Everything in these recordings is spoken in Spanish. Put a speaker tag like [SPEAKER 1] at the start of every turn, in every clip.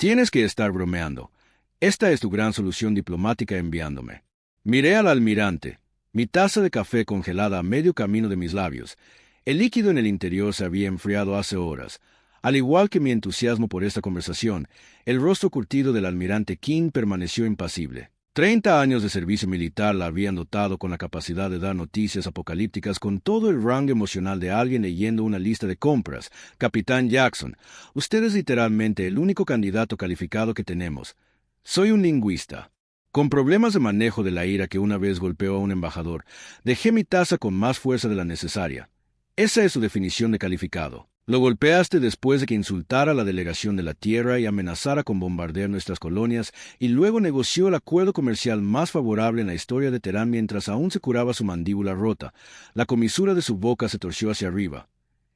[SPEAKER 1] Tienes que estar bromeando. Esta es tu gran solución diplomática enviándome. Miré al almirante, mi taza de café congelada a medio camino de mis labios. El líquido en el interior se había enfriado hace horas. Al igual que mi entusiasmo por esta conversación, el rostro curtido del almirante King permaneció impasible. 30 años de servicio militar la habían dotado con la capacidad de dar noticias apocalípticas con todo el rango emocional de alguien leyendo una lista de compras. Capitán Jackson, usted es literalmente el único candidato calificado que tenemos. Soy un lingüista. Con problemas de manejo de la ira que una vez golpeó a un embajador, dejé mi taza con más fuerza de la necesaria. Esa es su definición de calificado. Lo golpeaste después de que insultara a la delegación de la Tierra y amenazara con bombardear nuestras colonias, y luego negoció el acuerdo comercial más favorable en la historia de Terán mientras aún se curaba su mandíbula rota. La comisura de su boca se torció hacia arriba.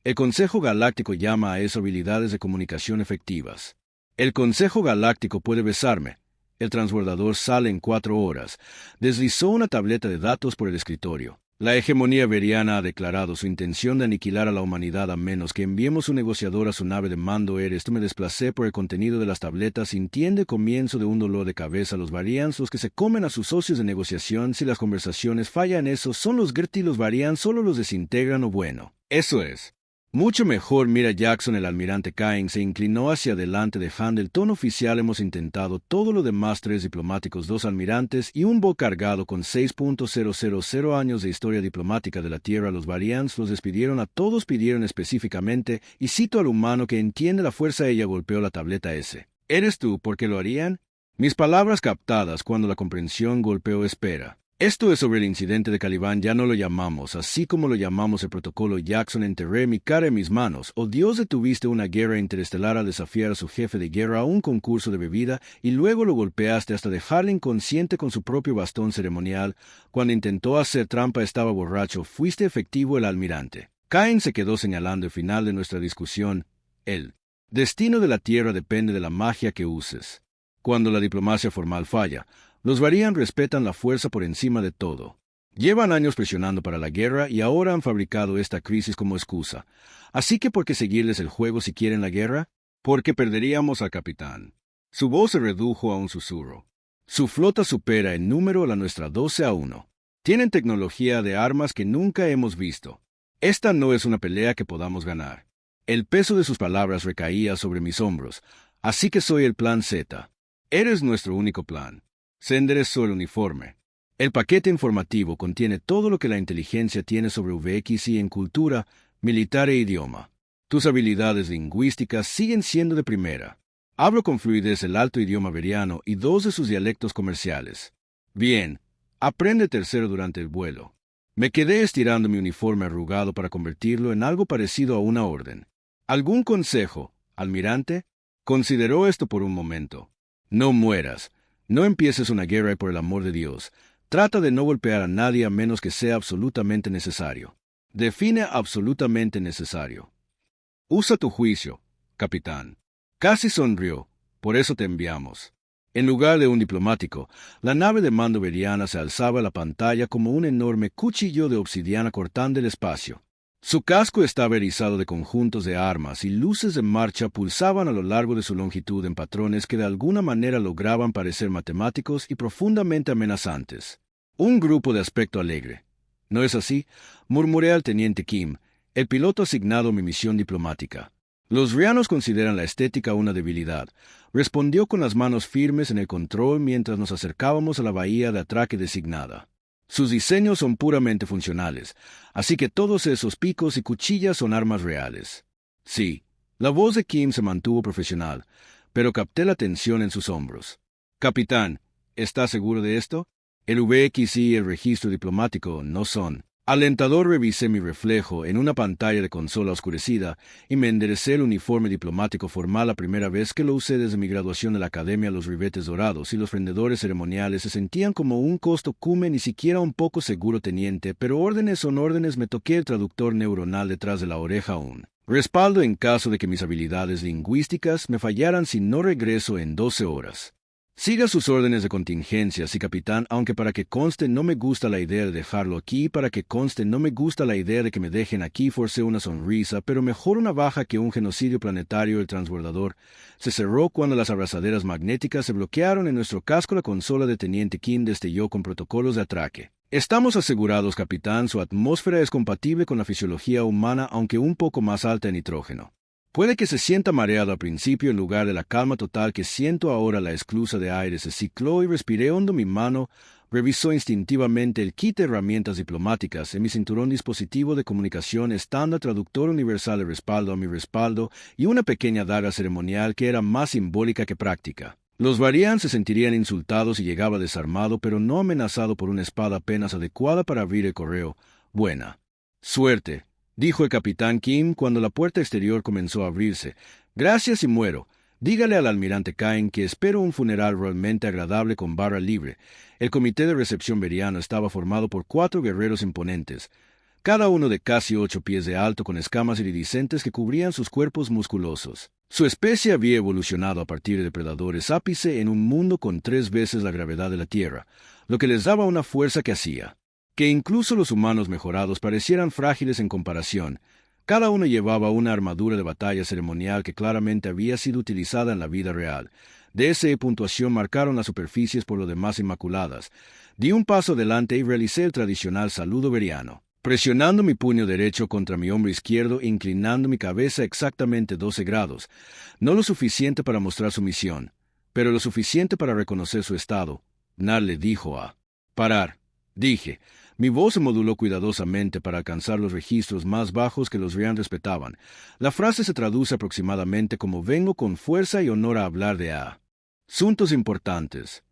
[SPEAKER 1] El Consejo Galáctico llama a eso habilidades de comunicación efectivas. El Consejo Galáctico puede besarme. El transbordador sale en 4 horas. Deslizó una tableta de datos por el escritorio. La hegemonía veriana ha declarado su intención de aniquilar a la humanidad a menos que enviemos un negociador a su nave de mando. Me desplacé por el contenido de las tabletas, sintiendo el comienzo de un dolor de cabeza. Los Varians, los que se comen a sus socios de negociación si las conversaciones fallan, esos son los Gerti. Los Varians solo los desintegran o bueno. Eso es. Mucho mejor. Mira, Jackson, el almirante Cain se inclinó hacia adelante dejando el tono oficial. Hemos intentado todo lo demás: 3 diplomáticos, 2 almirantes y un buque cargado con 6.000 años de historia diplomática de la Tierra. Los Varians los despidieron a todos, pidieron específicamente, y cito al humano que entiende la fuerza. Ella golpeó la tableta S. ¿Eres tú? ¿Por qué lo harían? Mis palabras captadas cuando la comprensión golpeó. Espera. Esto es sobre el incidente de Caliban. Ya no lo llamamos así como lo llamamos el protocolo. Jackson, enterré mi cara en mis manos. Oh Dios, detuviste una guerra interestelar al desafiar a su jefe de guerra a un concurso de bebida y luego lo golpeaste hasta dejarle inconsciente con su propio bastón ceremonial. Cuando intentó hacer trampa estaba borracho. Fuiste efectivo. El almirante Cain se quedó señalando el final de nuestra discusión. El destino de la Tierra depende de la magia que uses. Cuando la diplomacia formal falla, los Varian respetan la fuerza por encima de todo. Llevan años presionando para la guerra y ahora han fabricado esta crisis como excusa. Así que ¿por qué seguirles el juego si quieren la guerra? Porque perderíamos al capitán. Su voz se redujo a un susurro. Su flota supera en número a la nuestra 12-1. Tienen tecnología de armas que nunca hemos visto. Esta no es una pelea que podamos ganar. El peso de sus palabras recaía sobre mis hombros. Así que soy el plan Z. Eres nuestro único plan. Se enderezó el uniforme. El paquete informativo contiene todo lo que la inteligencia tiene sobre VXI en cultura, militar e idioma. Tus habilidades lingüísticas siguen siendo de primera. Hablo con fluidez el alto idioma veriano y 2 de sus dialectos comerciales. Bien, aprende tercero durante el vuelo. Me quedé estirando mi uniforme arrugado para convertirlo en algo parecido a una orden. ¿Algún consejo, almirante? Consideró esto por un momento. No mueras. No empieces una guerra y por el amor de Dios, trata de no golpear a nadie a menos que sea absolutamente necesario. Define absolutamente necesario. Usa tu juicio, capitán. Casi sonrió. Por eso te enviamos. En lugar de un diplomático, la nave de mando veriana se alzaba a la pantalla como un enorme cuchillo de obsidiana cortando el espacio. Su casco estaba erizado de conjuntos de armas y luces de marcha pulsaban a lo largo de su longitud en patrones que de alguna manera lograban parecer matemáticos y profundamente amenazantes. Un grupo de aspecto alegre. ¿No es así?, murmuré al teniente Kim, el piloto asignado a mi misión diplomática. Los rianos consideran la estética una debilidad, respondió con las manos firmes en el control mientras nos acercábamos a la bahía de atraque designada. Sus diseños son puramente funcionales, así que todos esos picos y cuchillas son armas reales. Sí, la voz de Kim se mantuvo profesional, pero capté la tensión en sus hombros. Capitán, ¿está seguro de esto? El VXI y el registro diplomático no son. Alentador. Revisé mi reflejo en una pantalla de consola oscurecida y me enderecé el uniforme diplomático formal. La primera vez que lo usé desde mi graduación de la academia. Los ribetes dorados y los prendedores ceremoniales se sentían como un costo cume, ni siquiera un poco seguro, teniente, pero órdenes son órdenes. Me toqué el traductor neuronal detrás de la oreja. Un respaldo en caso de que mis habilidades lingüísticas me fallaran si no regreso en 12 horas. Siga sus órdenes de contingencia, sí, capitán, aunque para que conste no me gusta la idea de dejarlo aquí, para que conste no me gusta la idea de que me dejen aquí, forcé una sonrisa, pero mejor una baja que un genocidio planetario. El transbordador se cerró cuando las abrazaderas magnéticas se bloquearon en nuestro casco. La consola de Teniente Kim destelló con protocolos de atraque. Estamos asegurados, capitán, su atmósfera es compatible con la fisiología humana, aunque un poco más alta en nitrógeno. Puede que se sienta mareado al principio en lugar de la calma total que siento ahora. La esclusa de aire se cicló y respiré hondo. Mi mano revisó instintivamente el kit de herramientas diplomáticas en mi cinturón, dispositivo de comunicación estándar, traductor universal de respaldo a mi respaldo y una pequeña daga ceremonial que era más simbólica que práctica. Los Varian se sentirían insultados si llegaba desarmado, pero no amenazado por una espada apenas adecuada para abrir el correo. Buena suerte, dijo el capitán Kim cuando la puerta exterior comenzó a abrirse. Gracias y muero. Dígale al almirante Cain que espero un funeral realmente agradable con barra libre. El comité de recepción veriano estaba formado por 4 guerreros imponentes, cada uno de casi 8 pies de alto, con escamas iridiscentes que cubrían sus cuerpos musculosos. Su especie había evolucionado a partir de depredadores ápice en un mundo con 3 veces la gravedad de la Tierra, lo que les daba una fuerza que hacía que incluso los humanos mejorados parecieran frágiles en comparación. Cada uno llevaba una armadura de batalla ceremonial que claramente había sido utilizada en la vida real. De esa puntuación marcaron las superficies por lo demás inmaculadas. Di un paso adelante y realicé el tradicional saludo veriano, presionando mi puño derecho contra mi hombro izquierdo e inclinando mi cabeza exactamente 12 grados. No lo suficiente para mostrar sumisión, pero lo suficiente para reconocer su estado. Nar le dijo a parar. Dije. Mi voz se moduló cuidadosamente para alcanzar los registros más bajos que los Rian respetaban. La frase se traduce aproximadamente como: vengo con fuerza y honor a hablar de asuntos importantes.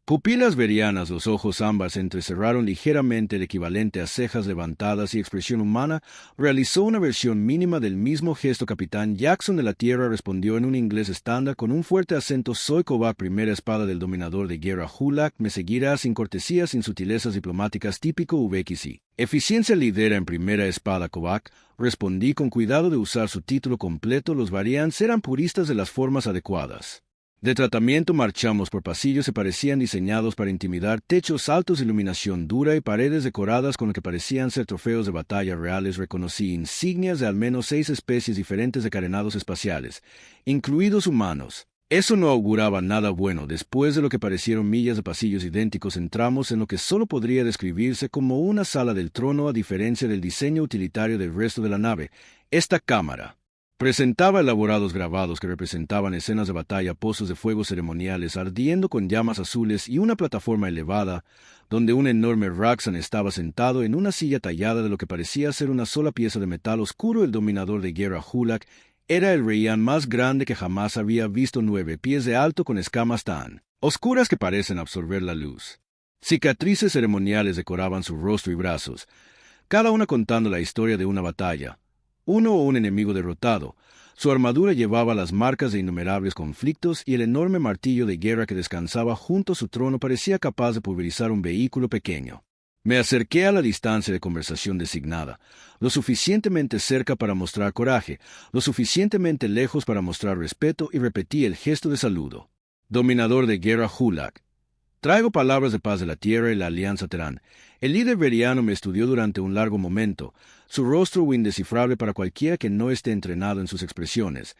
[SPEAKER 1] Pupilas verianas, los ojos ámbar se entrecerraron ligeramente, el equivalente a cejas levantadas y expresión humana. Realizó una versión mínima del mismo gesto. Capitán Jackson de la Tierra respondió en un inglés estándar con un fuerte acento: soy Kovac, primera espada del dominador de guerra Hulak. Me seguirá sin cortesías, sin sutilezas diplomáticas, típico VXI. Eficiencia lidera en primera espada Kovac. Respondí con cuidado de usar su título completo. Los Varians eran puristas de las formas adecuadas de tratamiento. Marchamos por pasillos que parecían diseñados para intimidar, techos altos, iluminación dura y paredes decoradas con lo que parecían ser trofeos de batalla reales. Reconocí insignias de al menos 6 especies diferentes de carenados espaciales, incluidos humanos. Eso no auguraba nada bueno. Después de lo que parecieron millas de pasillos idénticos, entramos en lo que solo podría describirse como una sala del trono. A diferencia del diseño utilitario del resto de la nave, esta cámara presentaba elaborados grabados que representaban escenas de batalla, pozos de fuego ceremoniales ardiendo con llamas azules y una plataforma elevada donde un enorme Raxan estaba sentado en una silla tallada de lo que parecía ser una sola pieza de metal oscuro. El dominador de guerra Hulak era el Rian más grande que jamás había visto, 9 pies de alto, con escamas tan oscuras que parecen absorber la luz. Cicatrices ceremoniales decoraban su rostro y brazos, cada una contando la historia de una batalla, uno o un enemigo derrotado. Su armadura llevaba las marcas de innumerables conflictos y el enorme martillo de guerra que descansaba junto a su trono parecía capaz de pulverizar un vehículo pequeño. Me acerqué a la distancia de conversación designada, lo suficientemente cerca para mostrar coraje, lo suficientemente lejos para mostrar respeto, y repetí el gesto de saludo. Dominador de guerra Hulak. Traigo palabras de paz de la Tierra y la Alianza Terán. El líder veriano me estudió durante un largo momento, su rostro indescifrable para cualquiera que no esté entrenado en sus expresiones,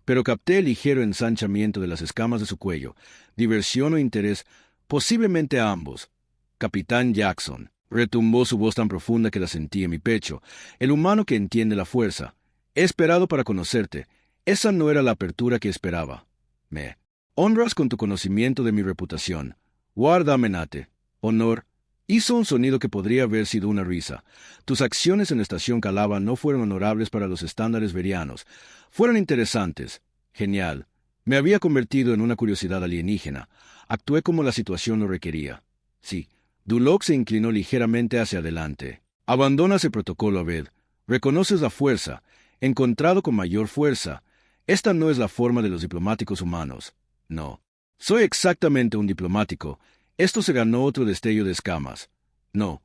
[SPEAKER 1] pero capté el ligero ensanchamiento de las escamas de su cuello, diversión o interés, posiblemente a ambos. Capitán Jackson, retumbó su voz tan profunda que la sentí en mi pecho. El humano que entiende la fuerza. He esperado para conocerte. Esa no era la apertura que esperaba. Me honras con tu conocimiento de mi reputación. Guarda amenate. Honor. Hizo un sonido que podría haber sido una risa. Tus acciones en la estación Calaba no fueron honorables para los estándares verianos. Fueron interesantes. Genial. Me había convertido en una curiosidad alienígena. Actué como la situación lo requería. Sí. Duloc se inclinó ligeramente hacia adelante. Abandonas el protocolo, Abed. Reconoces la fuerza. Encontrado con mayor fuerza. Esta no es la forma de los diplomáticos humanos. No. Soy exactamente un diplomático. Esto se ganó otro destello de escamas. No.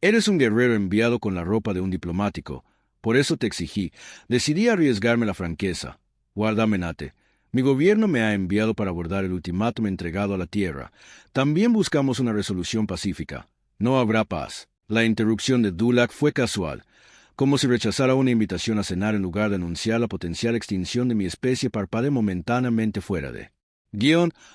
[SPEAKER 1] Eres un guerrero enviado con la ropa de un diplomático. Por eso te exigí. Decidí arriesgarme la franqueza. Guarda amenate. Mi gobierno me ha enviado para abordar el ultimátum entregado a la Tierra. También buscamos una resolución pacífica. No habrá paz. La interrupción de Dulac fue casual, como si rechazara una invitación a cenar en lugar de anunciar la potencial extinción de mi especie parpadee momentáneamente fuera de.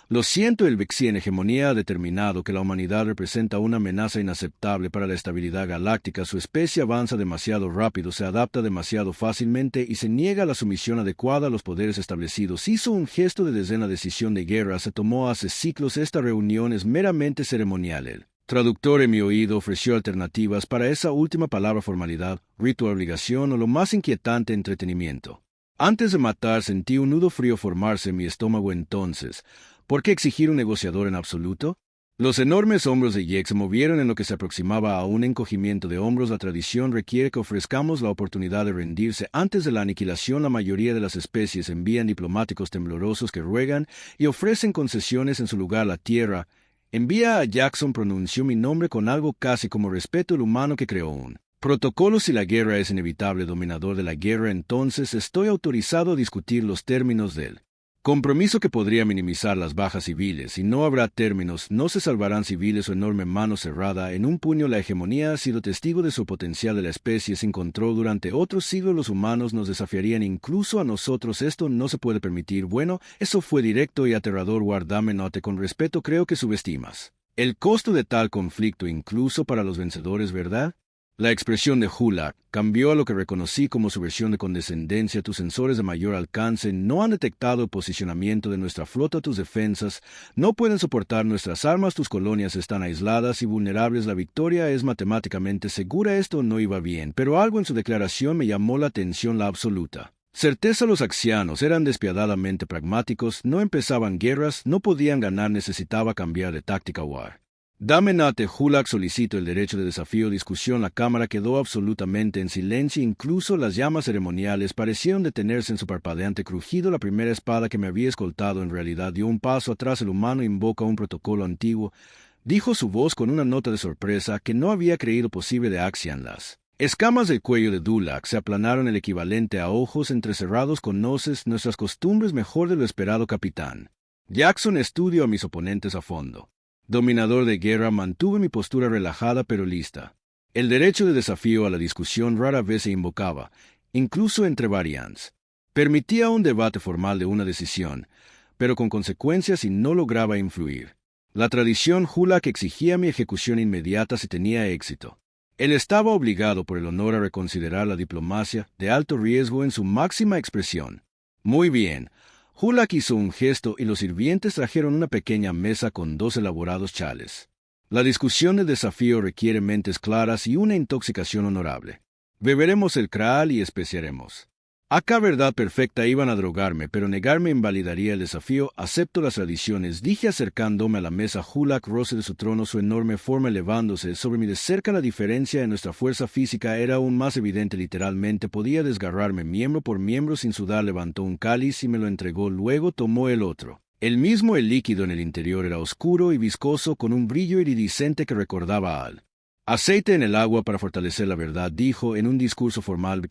[SPEAKER 1] Lo siento, el Vexi en hegemonía ha determinado que la humanidad representa una amenaza inaceptable para la estabilidad galáctica. Su especie avanza demasiado rápido, se adapta demasiado fácilmente y se niega a la sumisión adecuada a los poderes establecidos. Hizo un gesto de desdén. La decisión de guerra se tomó hace siglos. Esta reunión es meramente ceremonial. El traductor en mi oído ofreció alternativas para esa última palabra: formalidad, rito, obligación o lo más inquietante, entretenimiento. Antes de matar sentí un nudo frío formarse en mi estómago. Entonces, ¿por qué exigir un negociador en absoluto? Los enormes hombros de Yek se movieron en lo que se aproximaba a un encogimiento de hombros. La tradición requiere que ofrezcamos la oportunidad de rendirse antes de la aniquilación. La mayoría de las especies envían diplomáticos temblorosos que ruegan y ofrecen concesiones en su lugar. La Tierra envía a Jackson. Pronunció mi nombre con algo casi como respeto. El humano que creó un protocolo. Si la guerra es inevitable, dominador de la guerra, entonces estoy autorizado a discutir los términos del compromiso que podría minimizar las bajas civiles. Y no habrá términos, no se salvarán civiles. Su enorme mano cerrada en un puño. La hegemonía ha sido testigo de su potencial de la especie sin control durante otros siglos. Los humanos nos desafiarían incluso a nosotros. Esto no se puede permitir. Bueno, eso fue directo y aterrador. Guárdame note con respeto. Creo que subestimas el costo de tal conflicto incluso para los vencedores, ¿verdad? La expresión de Hulak cambió a lo que reconocí como su versión de condescendencia. Tus sensores de mayor alcance no han detectado el posicionamiento de nuestra flota. Tus defensas no pueden soportar nuestras armas. Tus colonias están aisladas y vulnerables. La victoria es matemáticamente segura. Esto no iba bien, pero algo en su declaración me llamó la atención: la absoluta certeza. Los axianos eran despiadadamente pragmáticos. No empezaban guerras, no podían ganar, necesitaba cambiar de táctica. War. Dame nate. Hulak solicitó el derecho de desafío. Discusión. La cámara quedó absolutamente en silencio. Incluso las llamas ceremoniales parecieron detenerse en su parpadeante crujido. La primera espada que me había escoltado en realidad dio un paso atrás. El humano invoca un protocolo antiguo, dijo su voz con una nota de sorpresa que no había creído posible de Axian. Las escamas del cuello de Dulac se aplanaron, el equivalente a ojos entrecerrados. Conoces nuestras costumbres mejor de lo esperado, capitán. Jackson estudió a mis oponentes a fondo. Dominador de guerra, mantuve mi postura relajada pero lista. El derecho de desafío a la discusión rara vez se invocaba, incluso entre variants. Permitía un debate formal de una decisión, pero con consecuencias si no lograba influir. La tradición Hulak exigía mi ejecución inmediata si tenía éxito. Él estaba obligado por el honor a reconsiderar la diplomacia de alto riesgo en su máxima expresión. Muy bien. Hulak hizo un gesto y los sirvientes trajeron una pequeña mesa con 2 elaborados chales. La discusión de desafío requiere mentes claras y una intoxicación honorable. Beberemos el Kraal y especiaremos. Acá verdad perfecta. Iban a drogarme, pero negarme invalidaría el desafío. Acepto las tradiciones, dije acercándome a la mesa. Hulak roce de su trono, su enorme forma elevándose sobre mí de cerca. La diferencia en nuestra fuerza física era aún más evidente. Literalmente podía desgarrarme miembro por miembro. Sin sudar levantó un cáliz y me lo entregó. Luego tomó el otro. El líquido en el interior era oscuro y viscoso, con un brillo iridiscente que recordaba al aceite en el agua. Para fortalecer la verdad, dijo en un discurso formal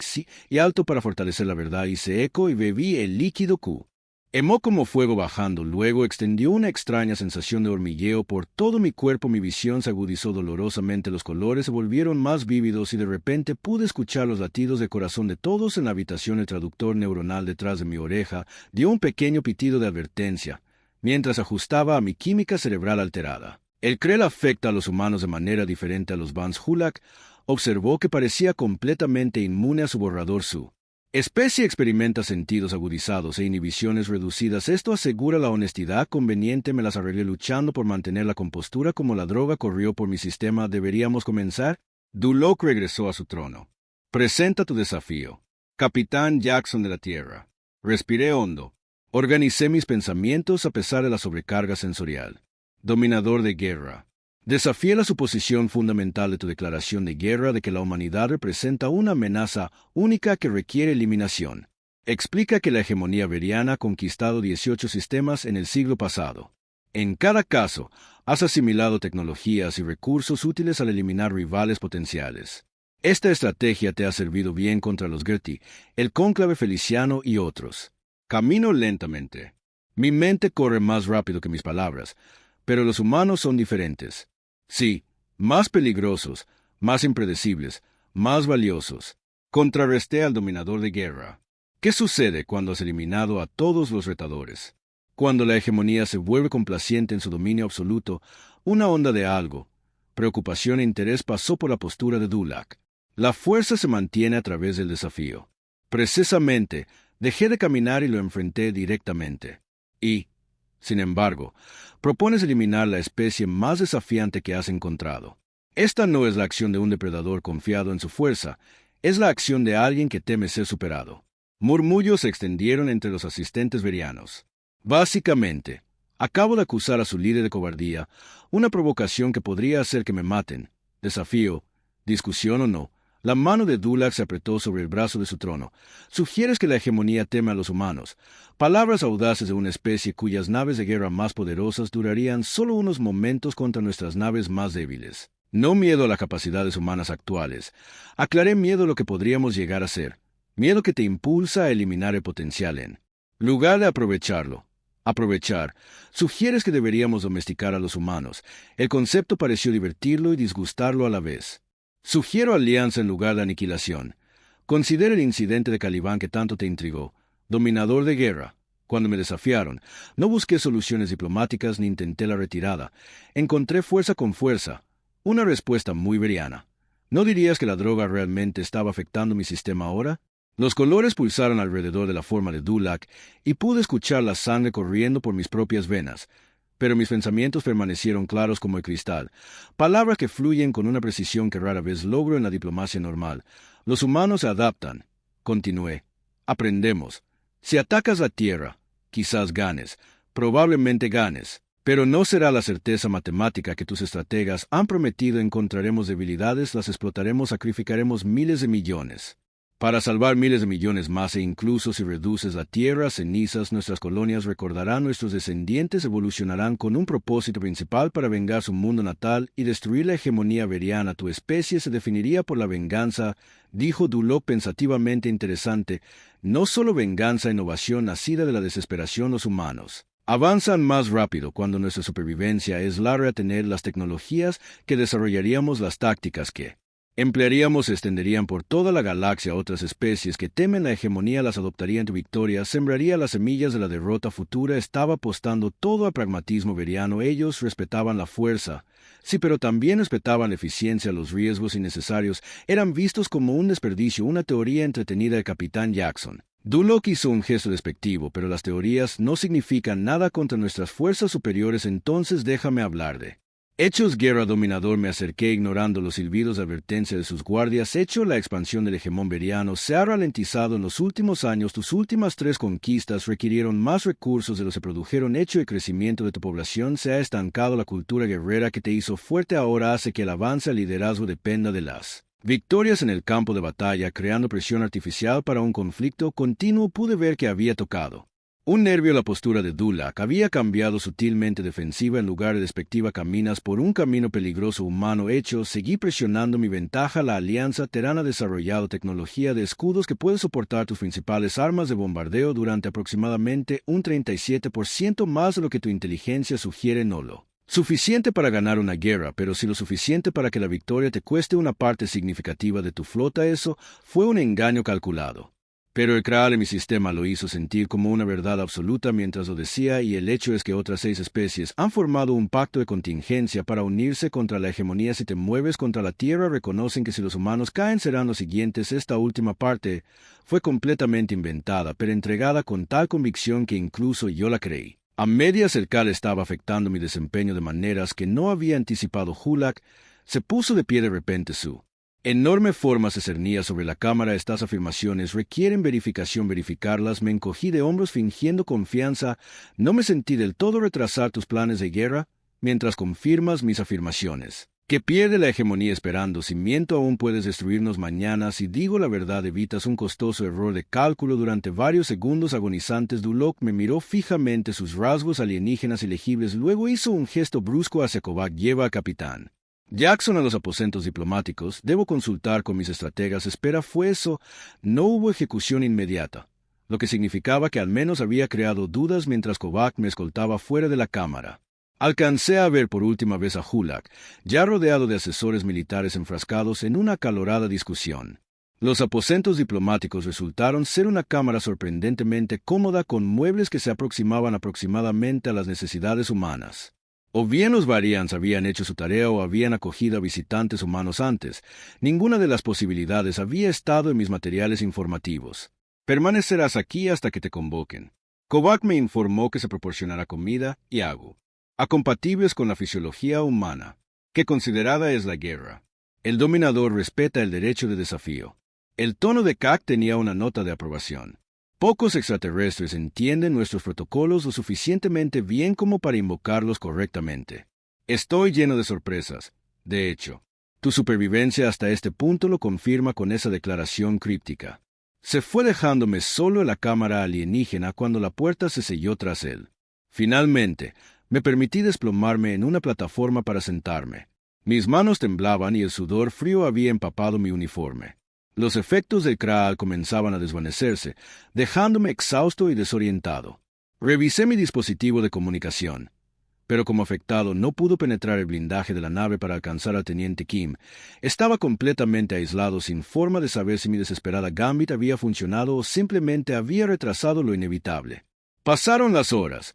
[SPEAKER 1] y alto, para fortalecer la verdad hice eco y bebí el líquido Q. Hemó como fuego bajando. Luego extendió una extraña sensación de hormigueo por todo mi cuerpo. Mi visión se agudizó dolorosamente. Los colores se volvieron más vívidos y de repente pude escuchar los latidos de corazón de todos en la habitación. El traductor neuronal detrás de mi oreja dio un pequeño pitido de advertencia, mientras ajustaba a mi química cerebral alterada. El Krell afecta a los humanos de manera diferente a los Vans. Hulak observó que parecía completamente inmune a su borrador. Su especie experimenta sentidos agudizados e inhibiciones reducidas. Esto asegura la honestidad conveniente. Me las arreglé luchando por mantener la compostura como la droga corrió por mi sistema. ¿Deberíamos comenzar? Dulac regresó a su trono. Presenta tu desafío. Capitán Jackson de la Tierra. Respiré hondo. Organicé mis pensamientos a pesar de la sobrecarga sensorial. Dominador de guerra. Desafía la suposición fundamental de tu declaración de guerra de que la humanidad representa una amenaza única que requiere eliminación. Explica que la hegemonía veriana ha conquistado 18 sistemas en el siglo pasado. En cada caso, has asimilado tecnologías y recursos útiles al eliminar rivales potenciales. Esta estrategia te ha servido bien contra los Gerti, el cónclave feliciano y otros. Camino lentamente. Mi mente corre más rápido que mis palabras, pero los humanos son diferentes. Sí, más peligrosos, más impredecibles, más valiosos. Contrarresté al dominador de guerra. ¿Qué sucede cuando has eliminado a todos los retadores? Cuando la hegemonía se vuelve complaciente en su dominio absoluto, una onda de algo, preocupación e interés pasó por la postura de Dulac. La fuerza se mantiene a través del desafío. Precisamente, dejé de caminar y lo enfrenté directamente. Y, sin embargo, propones eliminar la especie más desafiante que has encontrado. Esta no es la acción de un depredador confiado en su fuerza, es la acción de alguien que teme ser superado. Murmullos se extendieron entre los asistentes verianos. Básicamente, acabo de acusar a su líder de cobardía, una provocación que podría hacer que me maten. Desafío, discusión o no, la mano de Dulac se apretó sobre el brazo de su trono. Sugieres que la hegemonía teme a los humanos. Palabras audaces de una especie cuyas naves de guerra más poderosas durarían solo unos momentos contra nuestras naves más débiles. No miedo a las capacidades humanas actuales. Aclaré miedo a lo que podríamos llegar a ser. Miedo que te impulsa a eliminar el potencial en lugar de aprovecharlo. Aprovechar. Sugieres que deberíamos domesticar a los humanos. El concepto pareció divertirlo y disgustarlo a la vez. Sugiero alianza en lugar de aniquilación. Considera el incidente de Calibán que tanto te intrigó. Dominador de guerra. Cuando me desafiaron, no busqué soluciones diplomáticas ni intenté la retirada. Encontré fuerza con fuerza. Una respuesta muy veriana. ¿No dirías que la droga realmente estaba afectando mi sistema ahora? Los colores pulsaron alrededor de la forma de Dulac y pude escuchar la sangre corriendo por mis propias venas. Pero mis pensamientos permanecieron claros como el cristal, palabras que fluyen con una precisión que rara vez logro en la diplomacia normal. Los humanos se adaptan. Continué. Aprendemos. Si atacas la Tierra, quizás ganes, probablemente ganes, pero no será la certeza matemática que tus estrategas han prometido. Encontraremos debilidades, las explotaremos, sacrificaremos miles de millones. Para salvar miles de millones más e incluso si reduces la tierra a cenizas, nuestras colonias recordarán, nuestros descendientes evolucionarán con un propósito principal para vengar su mundo natal y destruir la hegemonía veriana. Tu especie se definiría por la venganza, dijo Dulac pensativamente. Interesante, no solo venganza, innovación nacida de la desesperación. Los humanos avanzan más rápido cuando nuestra supervivencia es larga. Tener las tecnologías que desarrollaríamos, las tácticas que emplearíamos se extenderían por toda la galaxia. Otras especies que temen la hegemonía las adoptarían. Tu victoria sembraría las semillas de la derrota futura. Estaba apostando todo al pragmatismo veriano. Ellos respetaban la fuerza, sí, pero también respetaban la eficiencia. Los riesgos innecesarios eran vistos como un desperdicio, una teoría entretenida del capitán Jackson. Dulac hizo un gesto despectivo, pero las teorías no significan nada contra nuestras fuerzas superiores. Entonces déjame hablar de hechos. Guerra. Dominador. Me acerqué ignorando los silbidos de advertencia de sus guardias. Hecho. La expansión del hegemón veriano se ha ralentizado en los últimos años. Tus últimas 3 conquistas requirieron más recursos de los que produjeron. Hecho. El crecimiento de tu población se ha estancado. La cultura guerrera que te hizo fuerte ahora hace que el avance al liderazgo dependa de las victorias en el campo de batalla, creando presión artificial para un conflicto continuo. Pude ver que había tocado un nervio. La postura de Dulac había cambiado sutilmente defensiva en lugar de despectiva. Caminas por un camino peligroso. Humano. Hecho. Seguí presionando mi ventaja. La alianza terana ha desarrollado tecnología de escudos que puede soportar tus principales armas de bombardeo durante aproximadamente un 37% más de lo que tu inteligencia sugiere. No lo suficiente para ganar una guerra, pero sí lo suficiente para que la victoria te cueste una parte significativa de tu flota. Eso fue un engaño calculado. Pero el crear en mi sistema lo hizo sentir como una verdad absoluta mientras lo decía, y el hecho es que otras 6 especies han formado un pacto de contingencia para unirse contra la hegemonía. Si te mueves contra la Tierra, reconocen que si los humanos caen serán los siguientes. Esta última parte fue completamente inventada, pero entregada con tal convicción que incluso yo la creí. A medias el cal estaba afectando mi desempeño de maneras que no había anticipado. Dulac se puso de pie de repente. Su enorme forma se cernía sobre la cámara. Estas afirmaciones requieren verificación. Verificarlas. Me encogí de hombros fingiendo confianza. No me sentí del todo retrasar tus planes de guerra mientras confirmas mis afirmaciones. Que pierde la hegemonía esperando. Si miento aún puedes destruirnos mañana. Si digo la verdad evitas un costoso error de cálculo. Durante varios segundos agonizantes Dulac me miró fijamente, sus rasgos alienígenas ilegibles. Luego hizo un gesto brusco hacia Kovac. Lleva al capitán Jackson a los aposentos diplomáticos. Debo consultar con mis estrategas. Espera. Fue eso. No hubo ejecución inmediata. lo que significaba que al menos había creado dudas mientras Kovac me escoltaba fuera de la cámara. Alcancé a ver por última vez a Hulak, ya rodeado de asesores militares enfrascados en una acalorada discusión. Los aposentos diplomáticos resultaron ser una cámara sorprendentemente cómoda con muebles que se aproximaban aproximadamente a las necesidades humanas. O bien los Varians habían hecho su tarea o habían acogido a visitantes humanos antes. Ninguna de las posibilidades había estado en mis materiales informativos. Permanecerás aquí hasta que te convoquen. Kovac me informó que se proporcionará comida y agua, compatibles con la fisiología humana, que considerada es la guerra. El dominador respeta el derecho de desafío. El tono de Kak tenía una nota de aprobación. Pocos extraterrestres entienden nuestros protocolos lo suficientemente bien como para invocarlos correctamente. Estoy lleno de sorpresas. De hecho, tu supervivencia hasta este punto lo confirma con esa declaración críptica. Se fue dejándome solo en la cámara alienígena cuando la puerta se selló tras él. Finalmente, me permití desplomarme en una plataforma para sentarme. Mis manos temblaban y el sudor frío había empapado mi uniforme. Los efectos del Kraal comenzaban a desvanecerse, dejándome exhausto y desorientado. Revisé mi dispositivo de comunicación, pero como afectado no pudo penetrar el blindaje de la nave para alcanzar al teniente Kim. Estaba completamente aislado, sin forma de saber si mi desesperada Gambit había funcionado o simplemente había retrasado lo inevitable. Pasaron las horas.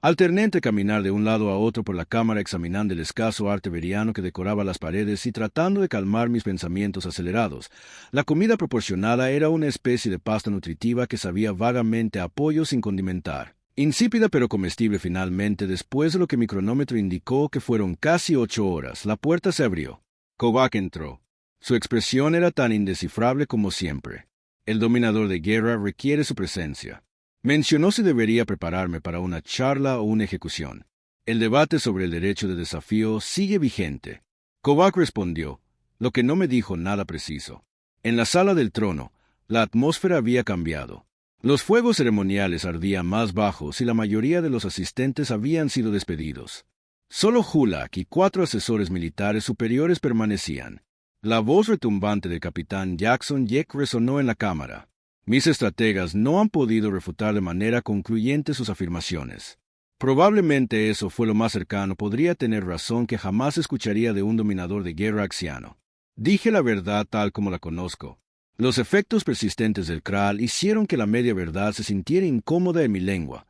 [SPEAKER 1] Alterné entre caminar de un lado a otro por la cámara examinando el escaso arte veriano que decoraba las paredes y tratando de calmar mis pensamientos acelerados. La comida proporcionada era una especie de pasta nutritiva que sabía vagamente a pollo sin condimentar. Insípida pero comestible finalmente. Después de lo que mi cronómetro indicó que fueron casi 8 horas, la puerta se abrió. Kovac entró. Su expresión era tan indescifrable como siempre. El dominador de guerra requiere su presencia. Mencionó si debería prepararme para una charla o una ejecución. El debate sobre el derecho de desafío sigue vigente. Kovac respondió, lo que no me dijo nada preciso. En la sala del trono, la atmósfera había cambiado. Los fuegos ceremoniales ardían más bajos y la mayoría de los asistentes habían sido despedidos. Solo Hulak y 4 asesores militares superiores permanecían. La voz retumbante del capitán Jackson Yek resonó en la cámara. Mis estrategas no han podido refutar de manera concluyente sus afirmaciones. Probablemente eso fue lo más cercano. Podría tener razón que jamás escucharía de un dominador de guerra axiano. Dije la verdad tal como la conozco. Los efectos persistentes del Kraal hicieron que la media verdad se sintiera incómoda en mi lengua,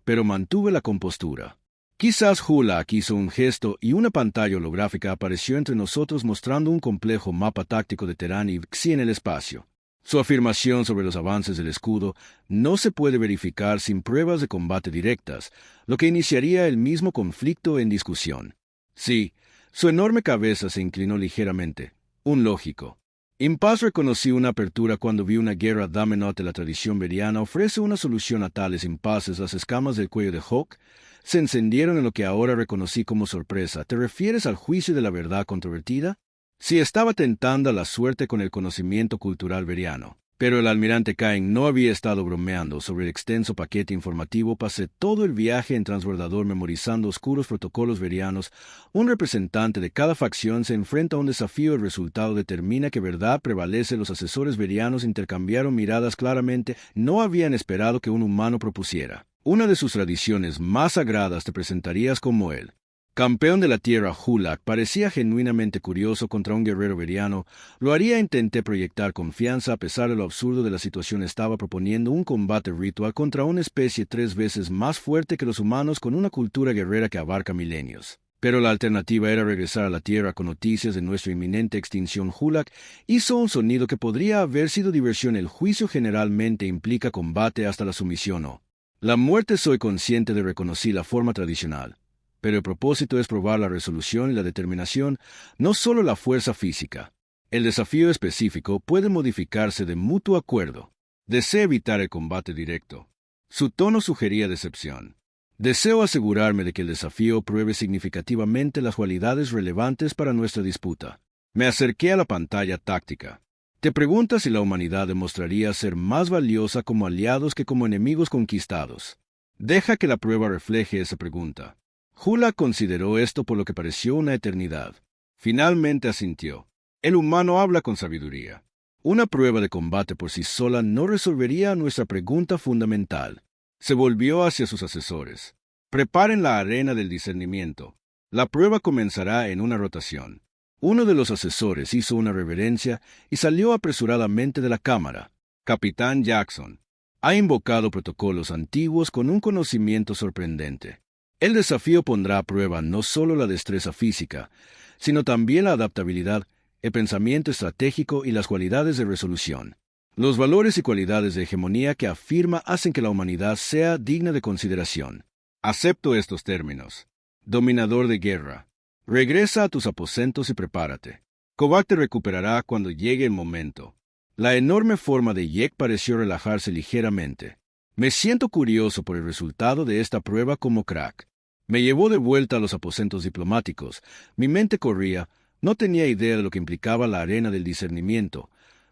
[SPEAKER 1] pero mantuve la compostura. Quizás Hulak hizo un gesto y una pantalla holográfica apareció entre nosotros mostrando un complejo mapa táctico de Terán y Vxi en el espacio. Su afirmación sobre los avances del escudo no se puede verificar sin pruebas de combate directas, lo que iniciaría el mismo conflicto en discusión. Sí, su enorme cabeza se inclinó ligeramente. Un lógico. Impaz reconocí una apertura cuando vi una guerra Damenot de la tradición veriana ofrece una solución a tales impases. Las escamas del cuello de Hawk se encendieron en lo que ahora reconocí como sorpresa. ¿Te refieres al juicio de la verdad controvertida? Sí, estaba tentada la suerte con el conocimiento cultural veriano. Pero el almirante Cain no había estado bromeando sobre el extenso paquete informativo. Pasé todo el viaje en transbordador memorizando oscuros protocolos verianos. Un representante de cada facción se enfrenta a un desafío. El resultado determina que verdad prevalece. Los asesores verianos intercambiaron miradas claramente. No habían esperado que un humano propusiera. Una de sus tradiciones más sagradas te presentarías como él. Campeón de la tierra, Hulak parecía genuinamente curioso contra un guerrero veriano. Lo haría. Intenté proyectar confianza a pesar de lo absurdo de la situación. Estaba proponiendo un combate ritual contra una especie 3 veces más fuerte que los humanos con una cultura guerrera que abarca milenios. Pero la alternativa era regresar a la tierra con noticias de nuestra inminente extinción. Hulak hizo un sonido que podría haber sido diversión. El juicio generalmente implica combate hasta la sumisión o la muerte. Soy consciente de reconocer la forma tradicional. Pero el propósito es probar la resolución y la determinación, no solo la fuerza física. El desafío específico puede modificarse de mutuo acuerdo. Deseo evitar el combate directo. Su tono sugería decepción. Deseo asegurarme de que el desafío pruebe significativamente las cualidades relevantes para nuestra disputa. Me acerqué a la pantalla táctica. Te preguntas si la humanidad demostraría ser más valiosa como aliados que como enemigos conquistados. Deja que la prueba refleje esa pregunta. Hulak consideró esto por lo que pareció una eternidad. Finalmente asintió. El humano habla con sabiduría. Una prueba de combate por sí sola no resolvería nuestra pregunta fundamental. Se volvió hacia sus asesores. Preparen la arena del discernimiento. La prueba comenzará en una rotación. Uno de los asesores hizo una reverencia y salió apresuradamente de la cámara. Capitán Jackson ha invocado protocolos antiguos con un conocimiento sorprendente. El desafío pondrá a prueba no solo la destreza física, sino también la adaptabilidad, el pensamiento estratégico y las cualidades de resolución. Los valores y cualidades de hegemonía que afirma hacen que la humanidad sea digna de consideración. Acepto estos términos. Dominador de guerra, regresa a tus aposentos y prepárate. Kovac te recuperará cuando llegue el momento. La enorme forma de Yek pareció relajarse ligeramente. Me siento curioso por el resultado de esta prueba como crack. Me llevó de vuelta a los aposentos diplomáticos. Mi mente corría, no tenía idea de lo que implicaba la arena del discernimiento,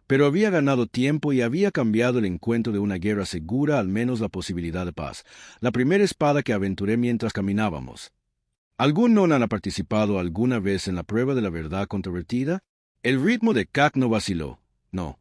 [SPEAKER 1] pero había ganado tiempo y había cambiado el encuentro de una guerra segura al menos la posibilidad de paz. La primera espada que aventuré mientras caminábamos. ¿Algún non ha participado alguna vez en la prueba de la verdad controvertida? El ritmo de Kak no vaciló. No.